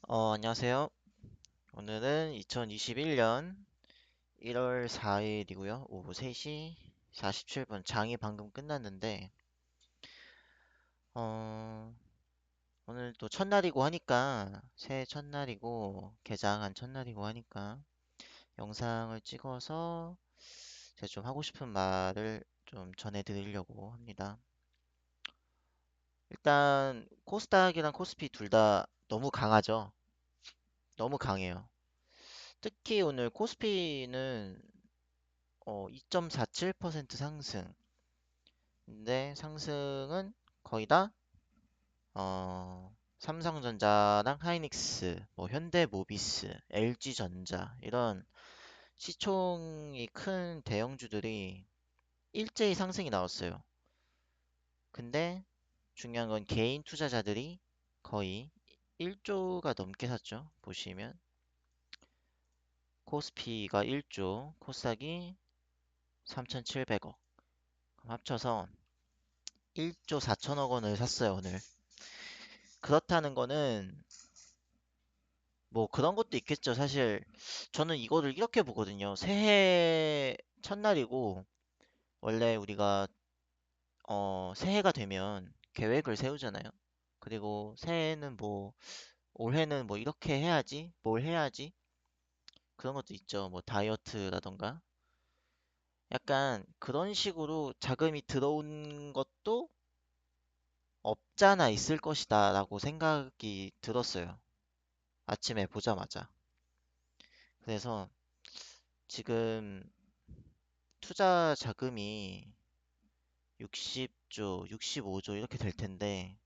안녕하세요. 오늘은 2021년 1월 4일이고요. 오후 3시 47분. 장이 방금 끝났는데, 어, 오늘 또 첫날이고 하니까, 새해 첫날이고, 개장한 첫날이고 하니까, 영상을 찍어서 제가 좀 하고 싶은 말을 좀 전해드리려고 합니다. 일단, 코스닥이랑 코스피 둘 다 너무 강하죠? 너무 강해요. 특히 오늘 코스피는 2.47% 상승. 근데 상승은 거의 다 삼성전자랑 하이닉스, 뭐 현대모비스, LG전자 이런 시총이 큰 대형주들이 일제히 상승이 나왔어요. 근데 중요한 건 개인 투자자들이 거의 1조가 넘게 샀죠. 보시면 코스피가 1조, 코스닥이 3,700억. 합쳐서 1조 4천억 원을 샀어요, 오늘. 그렇다는 거는 뭐 그런 것도 있겠죠. 사실 저는 이거를 이렇게 보거든요. 새해 첫날이고 원래 우리가 새해가 되면 계획을 세우잖아요. 그리고 새해에는 뭐 올해는 뭐 이렇게 해야지, 뭘 해야지 그런 것도 있죠. 뭐 다이어트라던가 약간 그런 식으로 자금이 들어온 것도 없잖아 있을 것이다 라고 생각이 들었어요. 아침에 보자마자. 그래서 지금 투자 자금이 60조, 65조 이렇게 될 텐데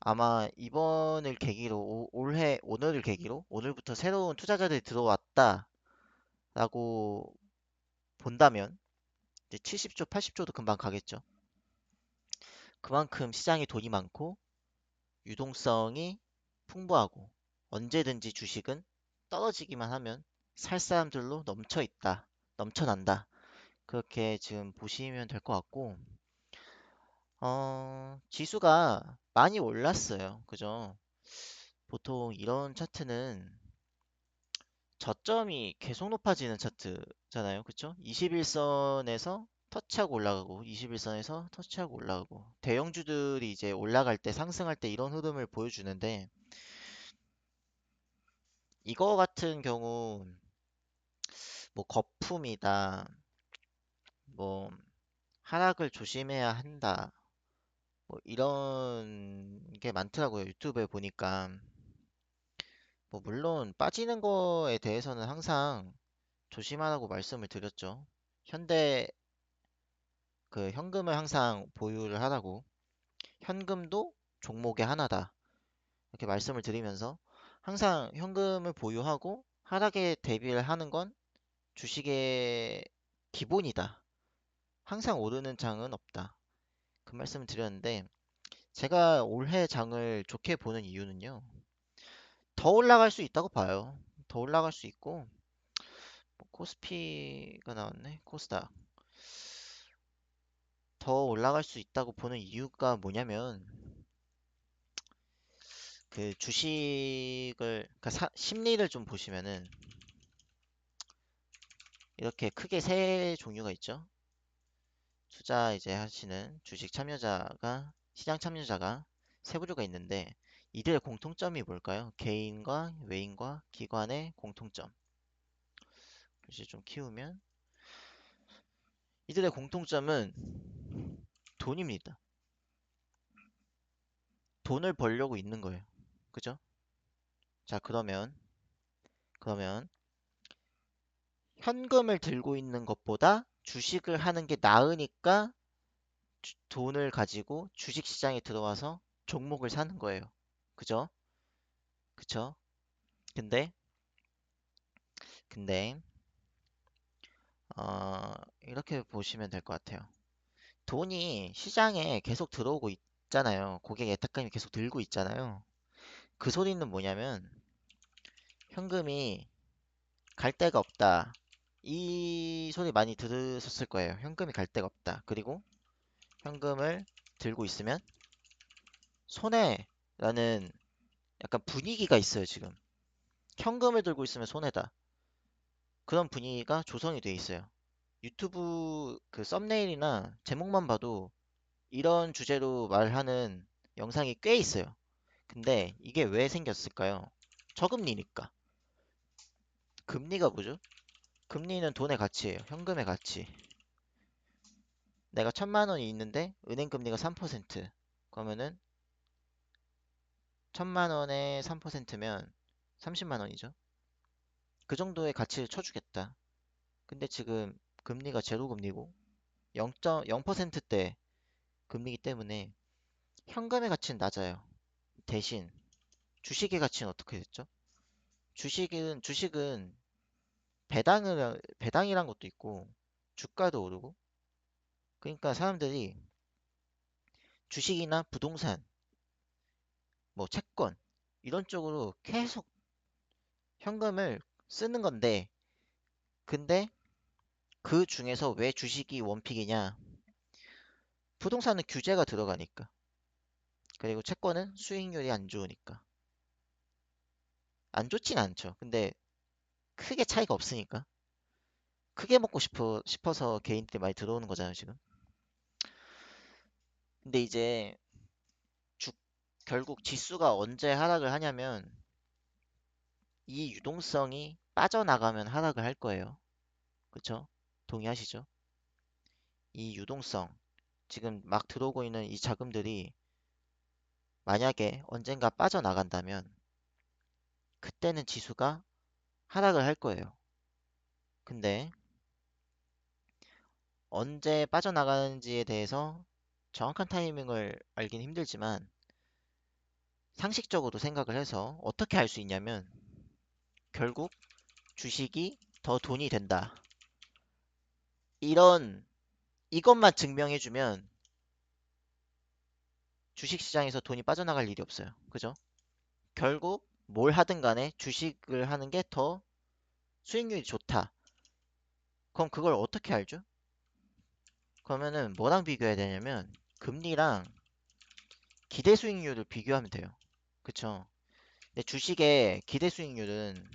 아마 이번을 계기로 올해 오늘을 계기로 오늘부터 새로운 투자자들이 들어왔다라고 본다면 이제 70조, 80조도 금방 가겠죠. 그만큼 시장에 돈이 많고 유동성이 풍부하고 언제든지 주식은 떨어지기만 하면 살 사람들로 넘쳐 있다, 넘쳐난다. 그렇게 지금 보시면 될 것 같고 지수가 많이 올랐어요. 그죠? 보통 이런 차트는 저점이 계속 높아지는 차트잖아요. 그쵸? 21선에서 터치하고 올라가고, 21선에서 터치하고 올라가고. 대형주들이 이제 올라갈 때, 상승할 때 이런 흐름을 보여주는데, 이거 같은 경우, 뭐, 거품이다, 뭐, 하락을 조심해야 한다, 뭐, 이런 게 많더라고요. 유튜브에 보니까. 뭐 물론 빠지는 거에 대해서는 항상 조심하라고 말씀을 드렸죠. 현대 그 현금을 항상 보유를 하라고. 현금도 종목의 하나다. 이렇게 말씀을 드리면서 항상 현금을 보유하고 하락에 대비를 하는 건 주식의 기본이다. 항상 오르는 장은 없다. 그 말씀을 드렸는데 제가 올해 장을 좋게 보는 이유는요. 더 올라갈 수 있다고 봐요. 더 올라갈 수 있고 뭐 코스피가 나왔네. 코스닥. 더 올라갈 수 있다고 보는 이유가 뭐냐면 그 주식을 그러니까 심리를 좀 보시면은 이렇게 크게 세 종류가 있죠. 투자 이제 하시는 주식 참여자가 시장 참여자가 세 부류가 있는데 이들의 공통점이 뭘까요? 개인과 외인과 기관의 공통점. 글씨 좀 키우면 이들의 공통점은 돈입니다. 돈을 벌려고 있는 거예요. 그죠? 자, 그러면 현금을 들고 있는 것보다 주식을 하는 게 나으니까 돈을 가지고 주식 시장에 들어와서 종목을 사는 거예요. 그죠? 그쵸? 근데, 근데, 이렇게 보시면 될 것 같아요. 돈이 시장에 계속 들어오고 있잖아요. 고객 예탁감이 계속 들고 있잖아요. 그 소리는 뭐냐면, 현금이 갈 데가 없다. 이 소리 많이 들으셨을 거예요. 현금이 갈 데가 없다. 그리고 현금을 들고 있으면 손해라는 약간 분위기가 있어요, 지금. 현금을 들고 있으면 손해다. 그런 분위기가 조성이 돼 있어요. 유튜브 그 썸네일이나 제목만 봐도 이런 주제로 말하는 영상이 꽤 있어요. 근데 이게 왜 생겼을까요? 저금리니까. 금리가 뭐죠? 금리는 돈의 가치예요. 현금의 가치. 내가 1,000만 원이 있는데 은행 금리가 3%. 그러면은 1,000만 원에 3%면 30만 원이죠. 그 정도의 가치를 쳐주겠다. 근데 지금 금리가 제로 금리고 0.0%대 금리이기 때문에 현금의 가치는 낮아요. 대신 주식의 가치는 어떻게 됐죠? 주식은 배당이란 것도 있고 주가도 오르고 그러니까 사람들이 주식이나 부동산, 뭐 채권 이런 쪽으로 계속 현금을 쓰는 건데 근데 그 중에서 왜 주식이 원픽이냐? 부동산은 규제가 들어가니까. 그리고 채권은 수익률이 안 좋으니까. 안 좋진 않죠. 근데 크게 차이가 없으니까. 크게 먹고 싶어서 개인들이 많이 들어오는 거잖아요, 지금. 근데 이제 주, 결국 지수가 언제 하락을 하냐면 이 유동성이 빠져나가면 하락을 할 거예요. 그쵸? 동의하시죠? 이 유동성, 지금 막 들어오고 있는 이 자금들이 만약에 언젠가 빠져나간다면 그때는 지수가 하락을 할 거예요. 근데 언제 빠져나가는지에 대해서 정확한 타이밍을 알긴 힘들지만 상식적으로 생각을 해서 어떻게 알 수 있냐면 결국 주식이 더 돈이 된다. 이것만 증명해주면 주식시장에서 돈이 빠져나갈 일이 없어요. 그죠? 결국 뭘 하든 간에 주식을 하는 게 더 수익률이 좋다. 그럼 그걸 어떻게 알죠? 그러면은 뭐랑 비교해야 되냐면 금리랑 기대 수익률을 비교하면 돼요. 그쵸? 근데 주식의 기대 수익률은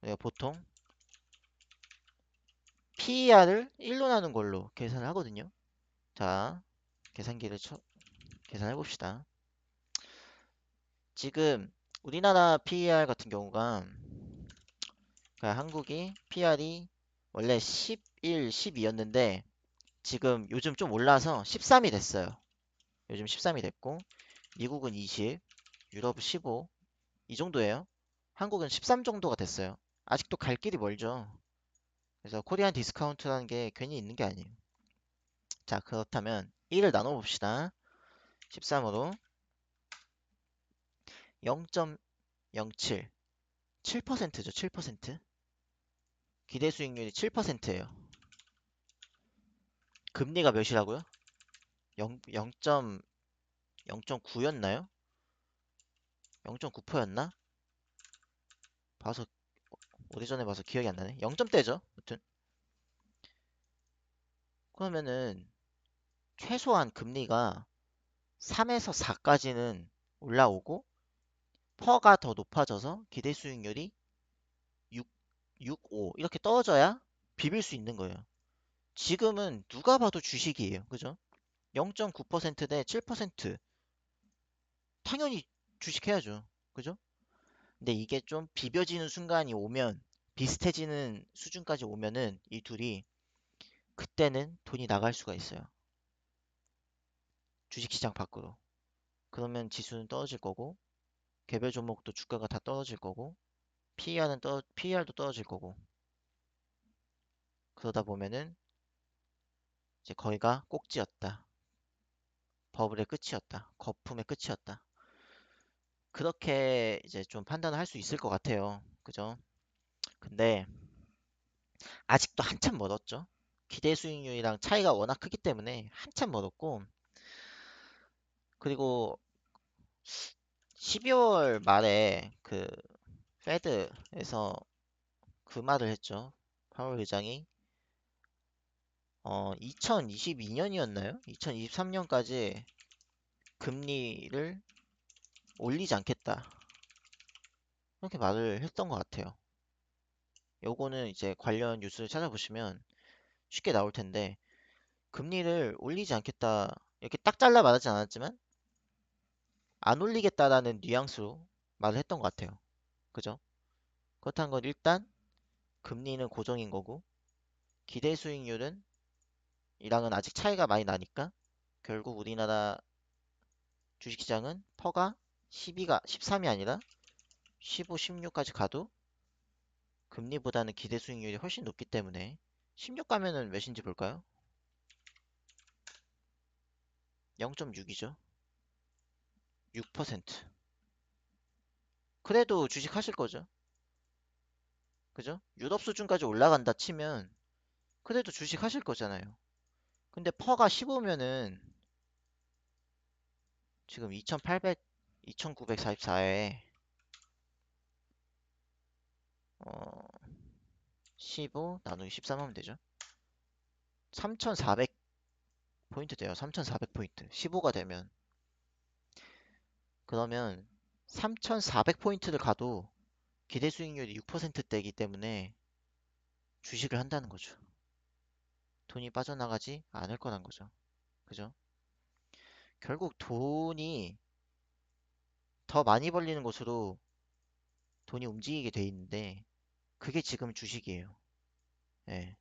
우리가 보통 PER을 1로 나눈 걸로 계산을 하거든요. 자, 계산해 봅시다. 지금 우리나라 PER 같은 경우가 그러니까 한국이 PR이 원래 11, 12였는데 지금 요즘 좀 올라서 13이 됐어요. 요즘 13이 됐고 미국은 20, 유럽 15, 이 정도예요. 한국은 13 정도가 됐어요. 아직도 갈 길이 멀죠. 그래서 코리안 디스카운트라는 게 괜히 있는 게 아니에요. 자, 그렇다면 1을 나눠 봅시다. 13으로 0.07, 7%죠, 7%. 기대 수익률이 7%예요. 금리가 몇이라고요? 0.9였나요? 0.9%였나? 봐서 오래전에 봐서 기억이 안 나네. 0점대죠. 아무튼 그러면은 최소한 금리가 3에서 4까지는 올라오고 퍼가 더 높아져서 기대 수익률이 6, 6, 5 이렇게 떨어져야 비빌 수 있는 거예요. 지금은 누가 봐도 주식이에요. 그죠? 0.9%대 7% 당연히 주식해야죠. 그죠? 근데 이게 좀 비벼지는 순간이 오면 비슷해지는 수준까지 오면은 이 둘이 그때는 돈이 나갈 수가 있어요. 주식시장 밖으로. 그러면 지수는 떨어질 거고 개별 종목도 주가가 다 떨어질 거고 PER도 떨어질 거고 그러다 보면은 이제 거기가 꼭지였다. 버블의 끝이었다. 거품의 끝이었다. 그렇게 이제 좀 판단을 할 수 있을 것 같아요. 그죠? 근데 아직도 한참 멀었죠. 기대 수익률이랑 차이가 워낙 크기 때문에 한참 멀었고 그리고 12월 말에 그 페드에서 그 말을 했죠. 파월 의장이 2022년이었나요? 2023년까지 금리를 올리지 않겠다. 이렇게 말을 했던 것 같아요. 요거는 이제 관련 뉴스를 찾아보시면 쉽게 나올 텐데, 금리를 올리지 않겠다. 이렇게 딱 잘라 말하지 않았지만, 안 올리겠다라는 뉘앙스로 말을 했던 것 같아요. 그죠? 그렇다는 건 일단, 금리는 고정인 거고, 기대 수익률은 이랑은 아직 차이가 많이 나니까, 결국 우리나라 주식시장은 퍼가 13이 아니라 15, 16까지 가도 금리보다는 기대 수익률이 훨씬 높기 때문에 16 가면은 몇인지 볼까요? 0.6이죠. 6%. 그래도 주식 하실 거죠. 그죠? 유럽 수준까지 올라간다 치면 그래도 주식 하실 거잖아요. 근데 퍼가 15면은 지금 2800, 2944에 15 나누기 13 하면 되죠. 3400포인트 돼요. 3400포인트. 15가 되면. 그러면 3400포인트를 가도 기대 수익률이 6%대이기 때문에 주식을 한다는 거죠. 돈이 빠져나가지 않을 거란 거죠. 그죠? 결국 돈이 더 많이 벌리는 곳으로 돈이 움직이게 돼 있는데 그게 지금 주식이에요. 예.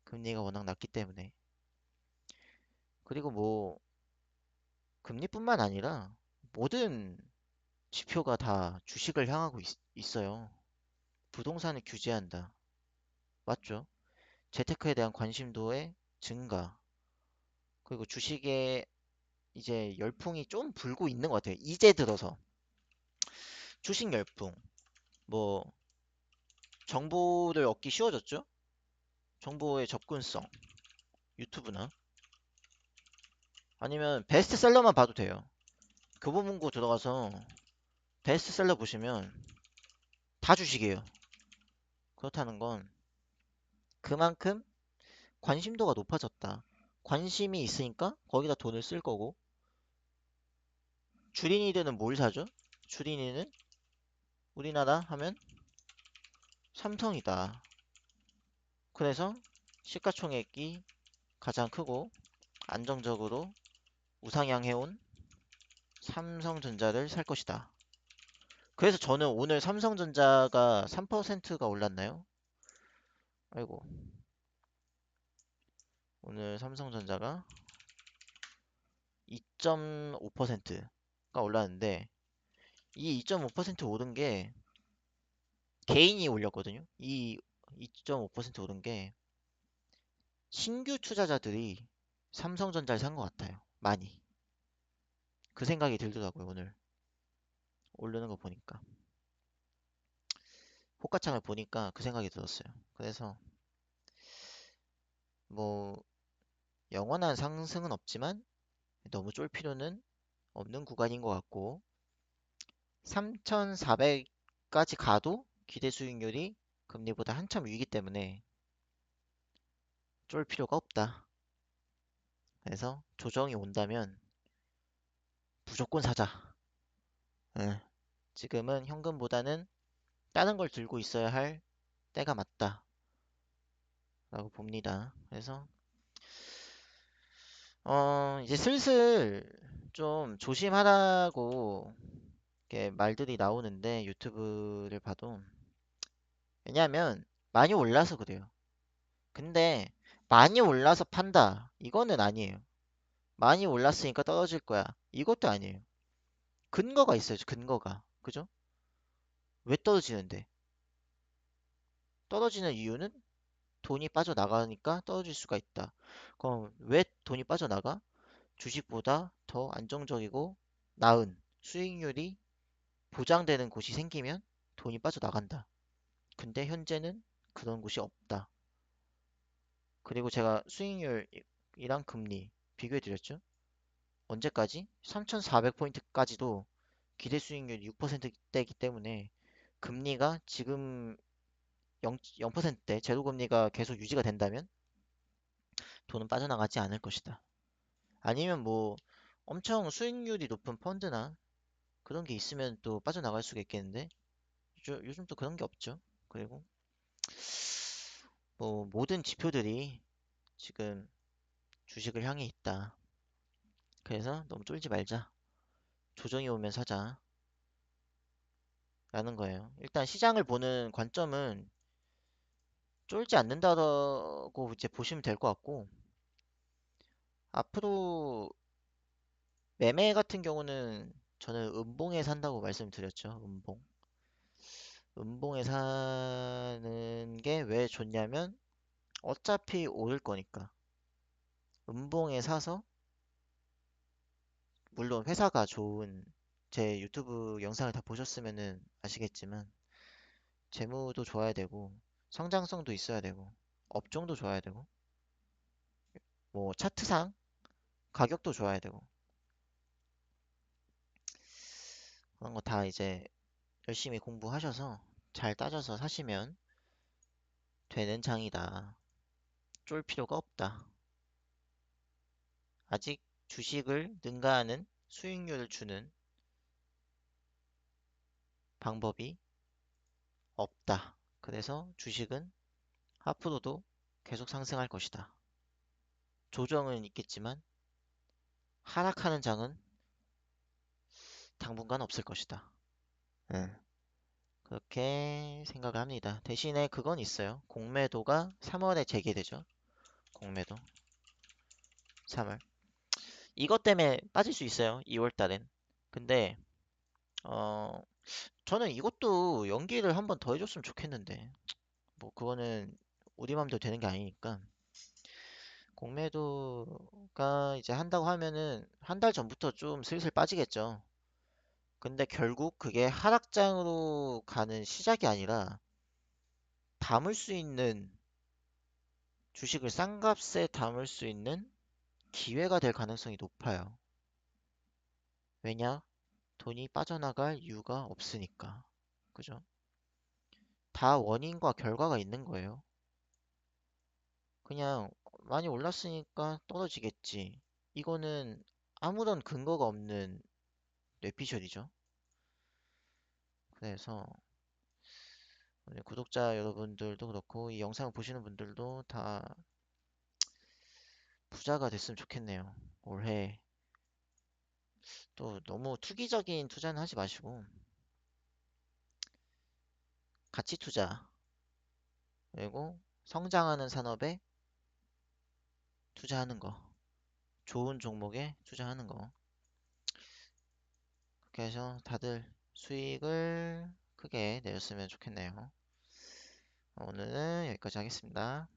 금리가 워낙 낮기 때문에. 그리고 뭐 금리뿐만 아니라 모든 지표가 다 주식을 향하고 있어요. 부동산을 규제한다. 맞죠? 재테크에 대한 관심도의 증가. 그리고 주식에 이제 열풍이 좀 불고 있는 것 같아요. 이제 들어서. 주식 열풍. 뭐 정보를 얻기 쉬워졌죠? 정보의 접근성. 유튜브나 아니면 베스트셀러만 봐도 돼요. 교보문고 들어가서 베스트셀러 보시면 다 주식이에요. 그렇다는 건 그만큼 관심도가 높아졌다. 관심이 있으니까 거기다 돈을 쓸 거고 주린이들은 뭘 사죠? 주린이는 우리나라 하면 삼성이다. 그래서 시가총액이 가장 크고 안정적으로 우상향해온 삼성전자를 살 것이다. 그래서 저는 오늘 삼성전자가 3%가 올랐나요? 아이고, 오늘 삼성전자가 2.5%가 올랐는데 이 2.5% 오른 게 개인이 올렸거든요. 이 2.5% 오른 게 신규 투자자들이 삼성전자를 산 것 같아요. 많이. 그 생각이 들더라고요, 오늘. 오르는 거 보니까. 호가창을 보니까 그 생각이 들었어요. 그래서 뭐 영원한 상승은 없지만 너무 쫄 필요는 없는 구간인 것 같고 3,400까지 가도 기대 수익률이 금리보다 한참 위기 때문에 쫄 필요가 없다. 그래서 조정이 온다면 무조건 사자. 예, 지금은 현금보다는 다른 걸 들고 있어야 할 때가 맞다. 라고 봅니다. 그래서 이제 슬슬 좀 조심하라고 이렇게 말들이 나오는데 유튜브를 봐도 왜냐하면 많이 올라서 그래요. 근데 많이 올라서 판다. 이거는 아니에요. 많이 올랐으니까 떨어질 거야. 이것도 아니에요. 근거가 있어요. 근거가. 그죠? 왜 떨어지는데? 떨어지는 이유는 돈이 빠져나가니까 떨어질 수가 있다. 그럼 왜 돈이 빠져나가? 주식보다 더 안정적이고 나은 수익률이 보장되는 곳이 생기면 돈이 빠져나간다. 근데 현재는 그런 곳이 없다. 그리고 제가 수익률이랑 금리 비교해 드렸죠? 언제까지? 3,400포인트까지도 기대 수익률이 6%대이기 때문에 금리가 지금 0%대 제로금리가 계속 유지가 된다면 돈은 빠져나가지 않을 것이다. 아니면 뭐 엄청 수익률이 높은 펀드나 그런 게 있으면 또 빠져나갈 수가 있겠는데 요즘 또 그런 게 없죠. 그리고 뭐 모든 지표들이 지금 주식을 향해 있다. 그래서 너무 쫄지 말자. 조정이 오면 사자. 라는 거예요. 일단 시장을 보는 관점은 쫄지 않는다고 이제 보시면 될 것 같고, 앞으로 매매 같은 경우는 저는 음봉에 산다고 말씀드렸죠. 음봉. 음봉에 사는 게 왜 좋냐면 어차피 오를 거니까. 음봉에 사서 물론 회사가 좋은 제 유튜브 영상을 다 보셨으면은 아시겠지만 재무도 좋아야 되고 성장성도 있어야 되고 업종도 좋아야 되고 뭐 차트상 가격도 좋아야 되고 그런 거 다 이제 열심히 공부하셔서 잘 따져서 사시면 되는 장이다. 쫄 필요가 없다. 아직 주식을 능가하는 수익률을 주는 방법이 없다. 그래서 주식은 앞으로도 계속 상승할 것이다. 조정은 있겠지만 하락하는 장은 당분간 없을 것이다. 예, 그렇게 생각을 합니다. 대신에 그건 있어요. 공매도가 3월에 재개되죠. 공매도 3월. 이것 때문에 빠질 수 있어요. 2월 달엔. 근데 어 저는 이것도 연기를 한번 더 해줬으면 좋겠는데 뭐 그거는 우리 맘대로 되는 게 아니니까 공매도가 이제 한다고 하면은 한 달 전부터 좀 슬슬 빠지겠죠. 근데 결국 그게 하락장으로 가는 시작이 아니라 담을 수 있는 주식을 싼 값에 담을 수 있는 기회가 될 가능성이 높아요. 왜냐? 돈이 빠져나갈 이유가 없으니까. 그죠? 다 원인과 결과가 있는 거예요. 그냥 많이 올랐으니까 떨어지겠지. 이거는 아무런 근거가 없는 뇌피셜이죠. 그래서 우리 구독자 여러분들도 그렇고 이 영상을 보시는 분들도 다 부자가 됐으면 좋겠네요. 올해 또 너무 투기적인 투자는 하지 마시고 가치 투자 그리고 성장하는 산업에 투자하는 거, 좋은 종목에 투자하는 거. 그렇게 해서 다들 수익을 크게 내셨으면 좋겠네요. 오늘은 여기까지 하겠습니다.